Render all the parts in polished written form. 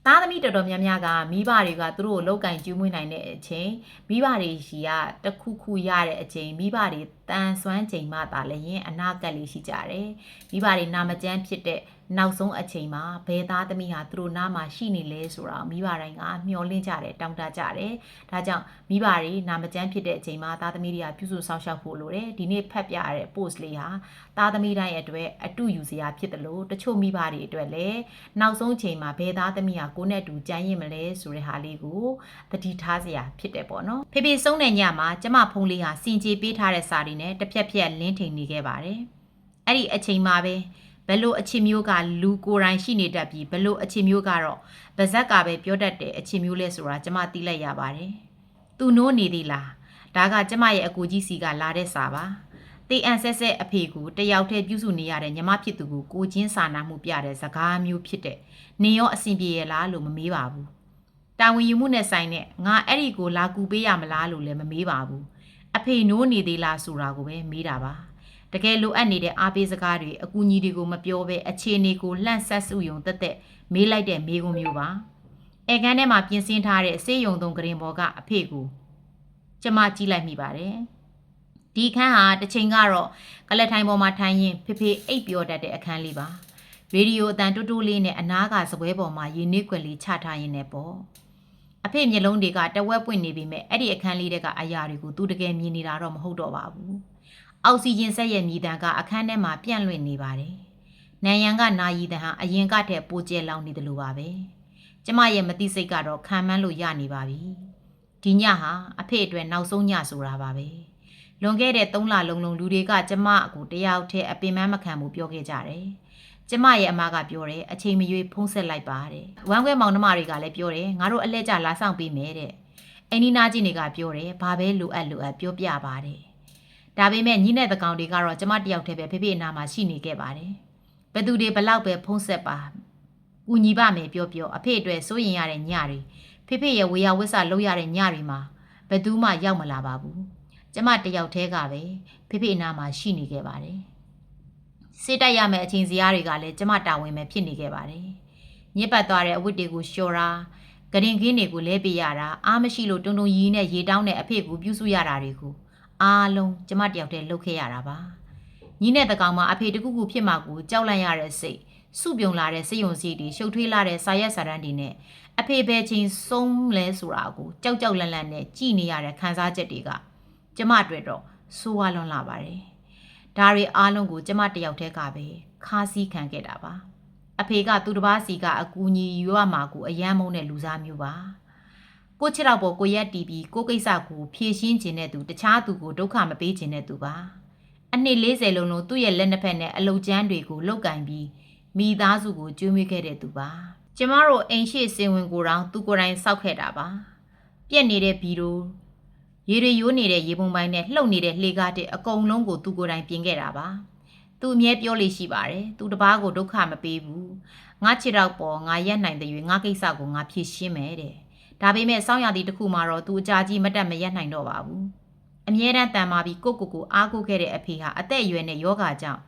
သားသမီးတော်တော်များများကမိဘတွေကသူတို့ကိုလောက်ကင်ကျူးမွေးနိုင်တဲ့အချိန်မိဘတွေရှိကတခုခုရတဲ့အချိန်မိဘတွေတန်ဆွမ်းချိန်မှသာလည်းရင်အနာကက်လေးရှိကြတယ်မိဘတွေနာမကျန်းဖြစ်တဲ့နောက်ဆုံးအချိန်မှာဘယ်သားသမီးဟာသူတို့နားမှာရှိနေလဲဆိုတာမိဘတိုင်းကမျှော်လင့်ကြတယ်တောင်းတကြတယ်ဒါကြောင့်မိဘတွေနာမကျန်းဖြစ်တဲ့အချိန်မှာသားသမီးတွေကပြုစုစောင့်ရှောက်ဖို့လိုတယ်ဒီနေ့ဖတ်ပြရတဲ့ post လေးဟာသားသမီးတိုင်းအတွက်အတူယူစရာဖြစ်တယ်လို့တချို့မိဘတွေအတွက်လည်းနောက်ဆုံးချိန်မှာဘယ်သားသမီးဟာကိုယ်နဲ့တူကြမ်းရင်မလဲဆိုတဲ့ဟာလေးကိုသတိထားစရာဖြစ်တယ်ပေါ့နော်ဖေဖေဆုံးတဲ့ညမှာကျမဖုန်းလေးဟာစင်ကြေပေးထားတဲ့စာတွေနဲ့တစ်ဖြက်ဖြက်လင်းထိန်နေခဲ့ပါတယ်အဲ့ဒီအချိန်မှာပဲဘယ်လိုအချစ်မျိုးကလူကိုယ်တိုင်ရှိနေတတ်ပြီးဘယ်လိုအချစ်မျိုးကတော့ဗဇက်ကပဲပြောတတ်တဲ့အချစ်မျိုးလဲဆိုတာကျမသိလိုက်ရပါတယ်သူနိုးနေသေးလားဒါကကျမရဲ့အကူကြီးစီကလာတဲ့စာပါတေအန်ဆက်ဆက်အဖေကိုတယောက်တည်းပြုစုနေရတဲ့ညီမဖြစ်သူကိုကိုချင်းစာနာမှုပြတဲ့စကားမျိုးဖြစ်တဲ့နေရောအဆင်ပြေရလားလို့မမေးပါဘူးတာဝန်ယူမှုနဲ့ဆိုင်နဲ့ငါအဲ့ဒီကိုလာကူပေးရမလားလို့လည်းမမေးပါဘူးအဖေနိုးနေသေးလားဆိုတာကိုပဲမေးတာပါတကယ်လိုအပ်နေတဲ့အားပေးစကားတွေအကူအညီတွေကိုမပြောဘဲအခြေအနေကိုလှန့်ဆက်စုယုံတက်တက်မေးလိုက်တဲ့မေးခွန်းမျိုးပါအဲကန်းထဲမှာပြင်ဆင်ထားတဲ့စေးယုံသုံးကရင်ဘော်ကအဖေကိုကျမကြည့်လိုက်မိပါတယ်ဒီခန်းဟာတစ်ချိန်ကတော့ကလက်ထိုင်ပေါ်မှာထိုင်ရင်ဖေဖေအိပ်ပျော်တတ်တဲ့အခန်းလေးပါရေဒီယိုအတန်တူတူလေးနဲ့အနားကစပွဲပေါ်မှာရေနစ်ကွက်လေးချထားရင်းနဲ့ပေါ့အဖေမျက်လုံးတွေကတဝက်ပွင့်နေပြီမဲ့အဲ့ဒီအခန်းလေးကအရာတွေကိုသူတကယ်မြင်နေတာတော့မဟုတ်တော့ပါဘူးအောက်ဆီဂျင်ဆက်ရဲ့မြည်တံကအခန်းထဲမှာပြန့်လွင့်နေပါတယ်နန်ရန်ကနာယီတန်ဟာအရင်ကတည်းပိုကျဲလောင်နေတယ်လို့ပါပဲကျမရဲ့မသိစိတ်ကတော့ခံမှန်းလို့ရနေပါပြီဒီညဟာအဖေအတွက်နောက်ဆုံးညဆိုတာပါပဲလွန်ခဲ့တဲ့3လလုံးလူတွေကကျမကိုတယောက်တည်းအပင်ပန်းမခံဘူးပြောခဲ့ကြတယ်ကျမရဲ့အမကပြောတယ်အချိန်မရွေးဖုံးဆက်လိုက်ပါတဲ့ဝမ်းခွဲမောင်နှမတွေကလည်းပြောတယ်ငါတို့အလှည့်ကျလာဆောင်ပေးမယ်တဲ့အင်းနီနာကြီးတွေကပြောတယ်ဘာပဲလိုအပ်ပြောပြပါတယ်ဒါပေမဲ့ညီနဲ့တကောင်တွေကတော့ကျမတယောက်တည်းပဲဖေဖေအနာမှာရှိနေခဲ့ပါတယ်ဘယ်သူတွေဘလောက်ပဲဖုံးဆက်ပါကူညီပါမယ်ပြောအဖေအတွက်စိုးရင်ရတဲ့ညတွေဖေဖေရဲ့ဝေယဝစ္စလုပ်ရတဲ့ညတွေမှာဘယ်သူမှရောက်မလာပါဘူးကျမတယောက်တည်းကပဲဖေဖေအနာမှာရှိနေခဲ့ပါတယ်စစ်တိုက်ရမယ့်အချိန်စရာတွေကလည်းကျမတာဝန်ပဲဖြစ်နေခဲ့ပါတယ်ညစ်ပတ်သွားတဲ့အဝတ်တွေကိုလျှော်တာဂရင်ခင်းတွေကိုလဲပေးရတာအားမရှိလို့တုံတုံရီနဲ့ရေတောင်းတဲ့အဖေကိုပြုစုရတာတွေကိုအားလုံးကျမတယောက်တည်းလုပ်ခဲ့ရတာပါညီနဲ့တကောင်မှာအဖေတခုခုဖြစ်မှကိုကြောက်လန့်ရတဲ့စိတ်စုပြုံလာတဲ့စိတ်ယုံစီတွေရှုပ်ထွေးလာတဲ့စာရက်စာတမ်းတွေနဲ့အဖေပဲချင်းဆုံးလဲဆိုတာကိုကြောက်လန့်လန့်နဲ့ကြည်နေရတဲ့ခံစားချက်တွေကကျမအတွက်တော့ဆိုးဝါးလွန်လာပါတယ်ဒါတွေအားလုံးကိုကျမတယောက်တည်းကပဲခါးစည်းခံခဲ့တာပါအဖေကသူတစ်ပါးစီကအကူအညီယူရမှာကိုအယမ်းမုန်းတဲ့လူစားမျိုးပါကိုချစ်တော့ပေါ်ကိုရက်တီးပြီးကိုကိစ္စကိုဖြည့်ရှင်းခြင်းတဲ့သူတခြားသူကိုဒုက္ခမပေးခြင်းတဲ့သူပါအနှစ်40လုံးလုံးသူ့ရဲ့လက်နှစ်ဖက်နဲ့အလုတ်ကျန်းတွေကိုလုတ်ကင်ပြီးမိသားစုကိုကျွေးမွေးခဲ့တဲ့သူပါကျမတို့အိမ်ရှိစင်ဝင်ကိုတောင်သူကိုယ်တိုင်စောက်ခဲ့တာပါပြက်နေတဲ့ဘီရိုရေတွေရိုးနေတဲ့ရေပုံပိုင်းနဲ့လှုပ်နေတဲ့လှေကားတဲ့အကုန်လုံးကိုသူကိုယ်တိုင်ပြင်ခဲ့တာပါသူအမြဲပြောလို့ရှိပါတယ်သူတပားကိုဒုက္ခမပေးဘူးငါချစ်တော့ပေါ်ငါရက်နိုင်တဲ့၍ငါကိစ္စကိုငါဖြေရှင်းမယ်တဲ့ဒါပေမဲ့စောင်းရသည်တစ်ခုမှတော့သူအကြာကြီးမတက်မရက်နိုင်တော့ပါဘူးအမြဲတမ်းတန်မာပြီးကိုအားကိုခဲ့တဲ့အဖေဟာအသက်အရွယ်နဲ့ယောဂကြောင့်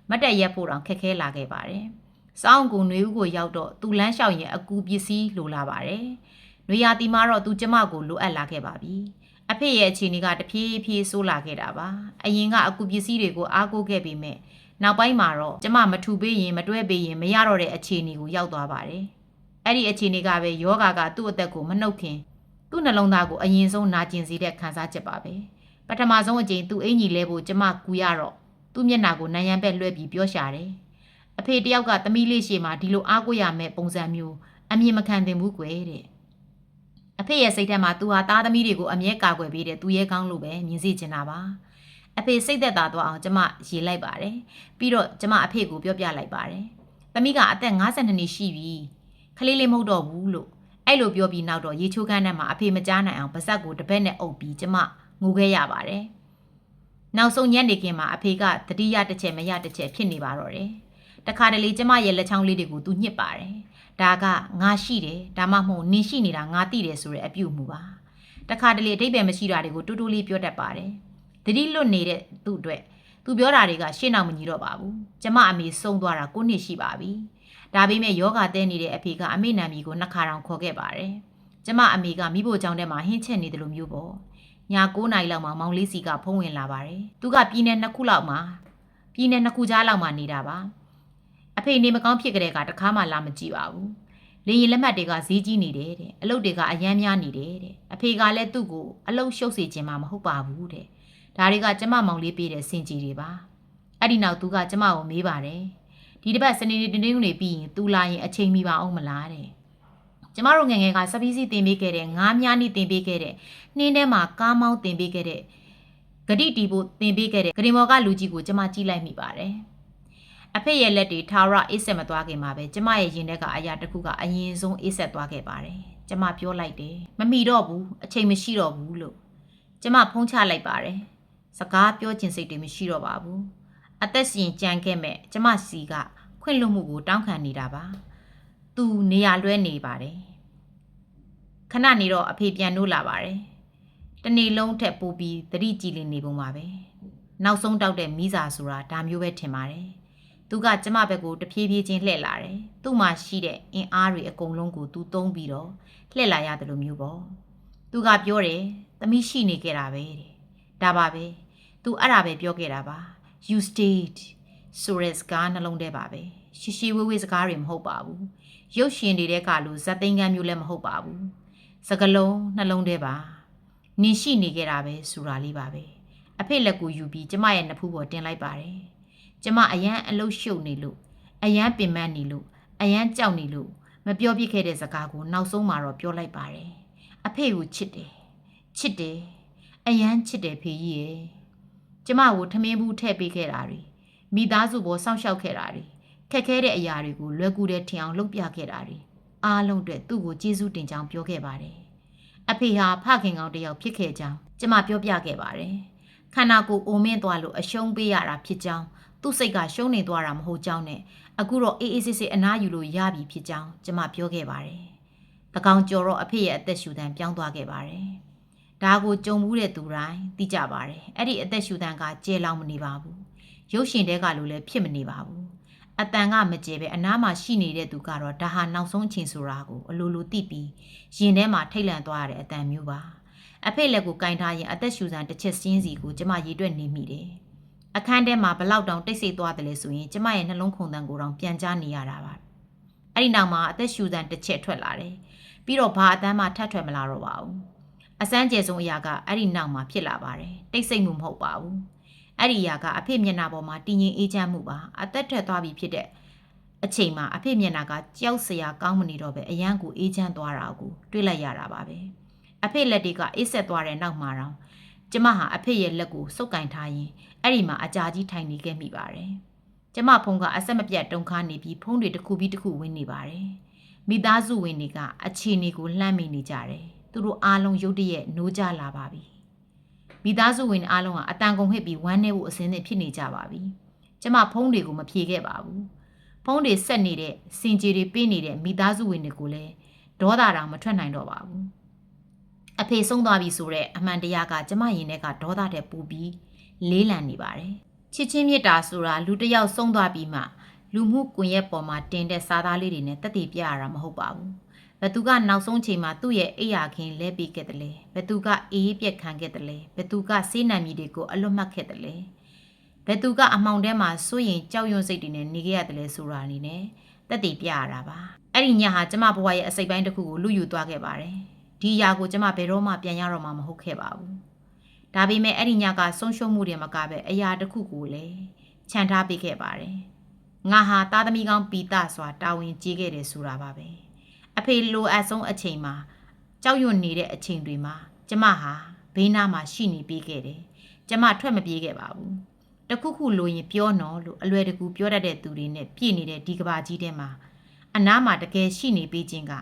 မတက်ရက်ဖို့တောင်ခက်ခဲလာခဲ့ပါတယ်စောင်းကိုຫນွေဦးကိုရောက်တော့သူလမ်းလျှောက်ရင်အကူပစ္စည်းလိုလာပါတယ်ຫນွေရာတီမှာတော့သူကျမကိုလိုအပ်လာခဲ့ပါပြီအဖေရဲ့အခြေအနေကတဖြည်းဖြည်းဆိုးလာခဲ့တာပါအရင်ကအကူပစ္စည်းတွေကိုအားကိုခဲ့ပေမဲ့နောက်ပိုင်းမှာတော့ကျမမထူပေးရင်မတွဲပေးရင်မရတော့တဲ့အခြေအနေကိုရောက်သွားပါတယ်အဲ့ဒီအခြေအနေကပဲယောဂကသူ့အသက်ကိုမနှုတ်ခင်သူ့နှလုံးသားကိုအရင်ဆုံးနာကျင်စေတဲ့ခံစားချက်ပါပဲပထမဆုံးအကြိမ်သူ့အင်ကြီးလဲဖို့ကျမကူရတော့သူ့မျက်နှာကိုနံရံပက်လွှဲပြီးပြောရှာတယ်အဖေတယောက်ကသမီးလေးရှေ့မှာဒီလိုအားကိုရမဲ့ပုံစံမျိုးအမြင်မခံသင့်ဘူးကွယ်တဲ့အဖေရဲ့စိတ်ထဲမှာသူဟာသားသမီးတွေကိုအမြဲကာကွယ်ပေးတဲ့သူရဲ့ကောင်းလို့ပဲမြင်စေချင်တာပါအဖေစိတ်သက်သာသွားအောင်ကျမရေလိုက်ပါတယ်ပြီးတော့ကျမအဖေကိုပြောပြလိုက်ပါတယ်သမီးကအသက်52နှစ်ရှိပြီခလေးလေးမဟုတ်တော့ဘူးလို့အဲ့လိုပြောပြီးနောက်တော့ရေချိုးခန်းထဲမှာအဖေမကြားနိုင်အောင်ပါဇက်ကိုတပည့်နဲ့အုပ်ပြီးကျမငိုခဲ့ရပါတယ်နောက်ဆုံးညနေခင်းမှာအဖေကတတိယတစ်ချက်မရတစ်ချက်ဖြစ်နေပါတော့တယ်တခါတလေကျမရဲ့လက်ချောင်းလေးတွေကိုသူညှစ်ပါတယ်ဒါကငါရှိတယ်ဒါမှမဟုတ်နင်ရှိနေတာငါသိတယ်ဆိုတဲ့အပြုအမူပါတခါတလေအဓိပ္ပာယ်မရှိတာတွေကိုတူတူလေးပြောတတ်ပါတယ်သတိလွတ်နေတဲ့သူ့အတွက်သူပြောတာတွေကရှေ့နောက်မညီတော့ပါဘူးကျမအမေဆုံးသွားတာ9နှစ်ရှိပါပြီ ဒါပေမဲ့ယောဂတဲနေတဲ့အဖေကအမေနာမည်ကိုနှစ်ခါတောင်ခေါ်ခဲ့ပါတယ်ကျမအမေကမိဖို့ကြောင့်ထဲမှာဟင်းချက်နေတယ်လို့မျိုးပေါ့ည9 နာရီလောက်မှာမောင်လေးစီကဖုံးဝင်လာပါတယ်သူကပြည်နယ်2 ခုလောက်မှာပြည်နယ်2 ခုကြားလောက်မှာနေတာပါအဖေနေမကောင်းဖြစ်ကြတဲ့ကတခါမှလာမကြည့်ပါဘူးလေရင်လက်မှတ်တွေကဈေးကြီးနေတယ်တဲ့အလုပ်တွေကအယမ်းများနေတယ်တဲ့အဖေကလည်းသူ့ကိုအလုပ်ရှုပ်စေခြင်းမှမဟုတ်ပါဘူးတဲ့ဒါတွေကကျမမောင်လေးပေးတဲ့စင်ကြီးတွေပါအဲ့ဒီနောက်သူကကျမကိုမေးပါတယ်ဒီတစ်ပတ်စနေနေ့တင်းတင်းတွေပြီးရင်သူလာရင်အချိန်မီပါအောင်မလားတဲ့ကျမတို့ငယ်ငယ်ကစပီးစီတင်ပေးခဲ့တဲ့ငါးမြားနီးတင်ပေးခဲ့တဲ့နှင်းထဲမှာကားမောင်းတင်ပေးခဲ့တဲ့ဂတိတီဖို့တင်ပေးခဲ့တဲ့ဂရင်မော်ကလူကြီးကိုကျမကြည့်လိုက်မိပါတယ်အဖေရဲ့လက်တွေထာဝရအေးဆက်မသွားခင်မှာပဲကျမရဲ့ရင်ထဲကအရာတစ်ခုကအရင်ဆုံးအေးဆက်သွားခဲ့ပါတယ်ကျမပြောလိုက်တယ်မမီတော့ဘူးအချိန်မရှိတော့ဘူးလို့ကျမဖုံးချလိုက်ပါတယ်စကားပြောခြင်းစိတ်တွေမရှိတော့ပါဘူးအသက်ရှင်ကြံခဲ့မဲ့ကျမစီကခွင့်လွတ်မှုကိုတောင်းခံနေတာပါသူနေရာလွဲနေပါတယ်ခဏနေတော့အဖေပြန်လို့လာပါတယ်တနေ့လုံးထက်ပိုပြီးသတိကြည်လင်နေပုံပါပဲနောက်ဆုံးတောက်တဲ့မိစာဆိုတာဒါမျိုးပဲထင်ပါတယ်သူကကျမဘက်ကိုတဖြည်းဖြည်းချင်းလှည့်လာတယ်သူ့မှာရှိတဲ့အင်အားတွေအကုန်လုံးကိုသူသုံးပြီးတော့လှည့်လာရတယ်လို့မျိုးပေါ့သူကပြောတယ်သမီးရှိနေခဲ့တာပဲတဲ့ဒါပါပဲသူအဲ့ဒါပဲပြောခဲ့တာပါ you stayed ဆိုရဲစကားနှလုံးထဲပါပဲရှိရှိဝေးဝေးစကားတွေမဟုတ်ပါဘူးရုပ်ရှင်တွေကလို့ဇက်သိန်းကန်းမျိုးလည်းမဟုတ်ပါဘူးစကလုံးနှလုံးထဲပါနင်ရှိနေခဲ့တာပဲဆိုတာလေးပါပဲအဖေလက်ကိုယူပြီးကျမရဲ့နဖူးပေါ်တင်လိုက်ပါတယ်ကျမအရန်အလုတ်ရှုပ်နေလို့အရန်ပင်ပန်းနေလို့အရန်ကြောက်နေလို့မပြောပြခဲ့တဲ့စကားကိုနောက်ဆုံးမှာတော့ပြောလိုက်ပါတယ်အဖေကိုချစ်တယ်အရန်ချစ်တယ်ဖေကြီးရဲ့ကျမကိုထမင်းဘူးထည့်ပေးခဲ့တာတွေမိသားစုပေါ်စောင့်ရှောက်ခဲ့တာတွေခက်ခဲတဲ့အရာတွေကိုလွယ်ကူတဲ့ထင်အောင်လုပ်ပြခဲ့တာတွေအားလုံးအတွက်သူ့ကိုကျေးဇူးတင်ကြောင်းပြောခဲ့ပါတယ်အဖေဟာဖခင်ကောင်တယောက်ဖြစ်ခဲ့ကြောင်းကျမပြောပြခဲ့ပါတယ်ခန္ဓာကိုယ်အိုမင်းသွားလို့အရှုံးပေးရတာဖြစ်ကြောင်းသူ့စိတ်ကရှုံးနေသွားတာမဟုတ်ကြောင်းနဲ့အခုတော့အေးအေးဆေးဆေးအနားယူလို့ရပြီဖြစ်ကြောင်းကျမပြောခဲ့ပါတယ်။တကောင်ကျော်တော့အဖေရဲ့အသက်ရှူတန်းပြောင်းသွားခဲ့ပါတယ်။ဒါကိုကြုံမှုတဲ့သူတိုင်းသိကြပါတယ်။အဲ့ဒီအသက်ရှူတန်းကကျဲလောင်မနေပါဘူး။ရုပ်ရှင်တဲကလိုလည်းဖြစ်မနေပါဘူး။အတန်ကမကျဲပဲအနားမှာရှိနေတဲ့သူကတော့ဒါဟာနောက်ဆုံးအချိန်ဆိုတာကိုအလိုလိုသိပြီးရင်ထဲမှာထိတ်လန့်သွားရတဲ့အတန်မျိုးပါ။အဖေလက်ကိုကင်ထားရင်အသက်ရှူတန်းတစ်ချက်စင်းစီကိုကျမရေတွက်နေမိတယ်။အခန်းထဲမှာဘလောက်တောင်တိတ်ဆိတ်သွားတယ်လဲဆိုရင်ကျမရဲ့နှလုံးခုန်တန်ကိုတောင်ပြန်ကြားနေရတာပါအဲ့ဒီနောက်မှာအသက်ရှူတန်တစ်ချက်ထွက်လာတယ်ပြီးတော့ဘာအတန်းမှထပ်ထွက်မလာတော့ပါဘူးအစမ်းကျဲဆုံးအရာကအဲ့ဒီနောက်မှာဖြစ်လာပါတယ်တိတ်ဆိတ်မှုမဟုတ်ပါဘူးအဲ့ဒီအရာကအဖေမျက်နှာပေါ်မှာတည်ငြိမ်အေးချမ်းမှုပါအသက်ထွက်သွားပြီဖြစ်တဲ့အချိန်မှာအဖေမျက်နှာကကြောက်စရာကောင်းမနေတော့ပဲအရန်ကိုအေးချမ်းသွားတာကိုတွေ့လိုက်ရတာပါပဲအဖေလက်တွေကအေးဆက်သွားတဲ့နောက်မှာတော့ကျမဟာအဖေရဲ့လက်ကိုစုပ်ကင်ထားရင်အဲ့ဒီမှာအကြာကြီးထိုင်နေခဲ့မိပါတယ်။ကျမဖုန်းကအဆက်မပြတ်တုန်ခါနေပြီးဖုန်းတွေတစ်ခုပြီးတစ်ခုဝင်နေပါတယ်။မိသားစုဝင်တွေကအခြေအနေကိုလှမ်းမိနေကြတယ်။သူတို့အားလုံးရုတ်တရက်နိုးကြလာပါပြီ။မိသားစုဝင်အားလုံးကအတန်ကုန်ဟစ်ပြီးဝမ်းနေဖို့အစင်းသင့်ဖြစ်နေကြပါပြီ။ကျမဖုန်းတွေကိုမဖြေခဲ့ပါဘူး။ဖုန်းတွေဆက်နေတဲ့စင်ကြေတွေပေးနေတဲ့မိသားစုဝင်တွေကိုလည်းဒေါသတောင်မထွက်နိုင်တော့ပါဘူး။အဖေဆုံးသွားပြီဆိုတဲ့အမှန်တရားကကျမရင်ထဲကဒေါသတဲ့ပူပြီးလေးလံနေပါတယ်ချစ်ချင်းမြတ်တာဆိုတာလူတစ်ယောက်ဆုံးသွားပြီးမှလူမှုကွန်ရက်ပေါ်မှာတင်တဲ့စာသားလေးတွေနဲ့တက်တည်ပြရတာမဟုတ်ပါဘူးဘသူကနောက်ဆုံးချိန်မှာသူ့ရဲ့အိယာခင်လဲပေးခဲ့တယ်လေဘသူကအေးပြက်ခံခဲ့တယ်လေဘသူကစေးနံမြီတွေကိုအလွတ်မှတ်ခဲ့တယ်လေဘသူကအမှောင်ထဲမှာစိုးရင်ကြောက်ရွံ့စိတ်တွေနဲ့နေခဲ့ရတယ်လေဆိုတာအနေနဲ့တက်တည်ပြရတာပါအဲ့ဒီညဟာကျမဘဝရဲ့အစိပ်ပိုင်းတစ်ခုကိုလူယူသွားခဲ့ပါတယ်ဒီຢာကိုကျမဘယ်တော့မှပြန်ရတော့မှမဟုတ်ခဲ့ပါဘူးဒါပေမဲ့အဲ့ဒီညကဆုံးရှုံးမှုတွေမကပဲအရာတစ်ခုကိုလည်းခြံထားပေးခဲ့ပါတယ်ငါဟာသားသမီးကောင်းပီတာစွာတာဝန်ကြီးခဲ့တယ်ဆိုတာပါပဲအဖေလိုအပ်ဆုံးအချိန်မှာကြောက်ရွံ့နေတဲ့အချိန်တွေမှာကျမဟာဘေးနားမှာရှိနေပေးခဲ့တယ်ကျမထွက်မပြေးခဲ့ပါဘူးတခုခုလိုရင်ပြောနော်လို့အလွယ်တကူပြောတတ်တဲ့သူတွေနဲ့ပြည့်နေတဲ့ဒီကဘာကြီးထဲမှာအနားမှာတကယ်ရှိနေပေးခြင်းက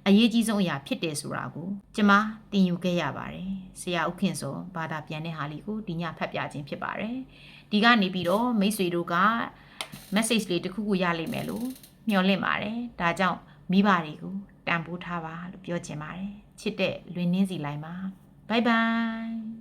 အရေးကြီးဆုံးအရာဖြစ်တယ်ဆိုတာကိုကျမသင်ယူခဲ့ရပါတယ်ဆရာဥခင်စောဘာသာပြန်တဲ့ဟာလေးကိုဒီညဖတ်ပြခြင်းဖြစ်ပါတယ်ဒီကနေပြီးတော့မိတ်ဆွေတို့က message လေးတစ်ခုခုရလိမ့်မယ်လို့မျှော်လင့်ပါတယ်ဒါကြောင့်မိဘတွေကိုတန်ဖိုးထားပါလို့ပြောချင်ပါတယ်ချစ်တဲ့လွင်နှင်းစီလိုက်ပါဘိုင်ဘိုင်